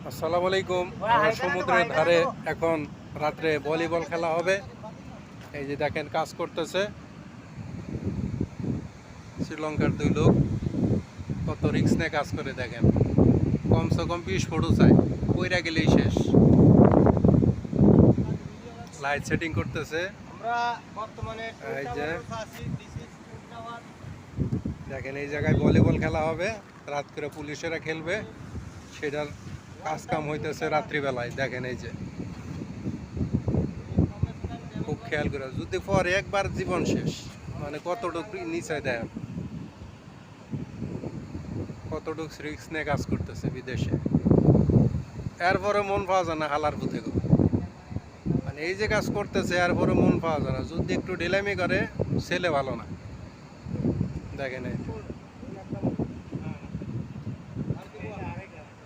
আসসালামু আলাইকুম। সমুদ্রের ধারে এখন রাত্রে ভলিবল খেলা হবে। এই যে দেখেন কাজ করতেছে শ্রীলঙ্কার দুই লোক, কত রিস্ক নিয়ে কাজ করে দেখেন। কমসে কম 20 ফুটও চাই, পইরা গেলেই শেষ। লাইট সেটিং করতেছে। এই যে দেখেন এই জায়গায় ভলিবল খেলা হবে, রাত করে পুলিশেরা খেলবে, সেটার কাজ কাম হইতেছে রাত্রিবেলায়। দেখেন এই যে খুব খেয়াল করে, যদি পরে একবার জীবন শেষ। মানে কতটুকু নিচে দেয়, কতটুকু রিস্ক নিয়ে কাজ করতেছে বিদেশে, এরপরে মন পাওয়া যায় না হালার পুঁতে। মানে এই যে কাজ করতেছে এরপরে মন পাওয়া যায় না, যদি একটু ঢিলামি করে ছেলে ভালো না। দেখেন এই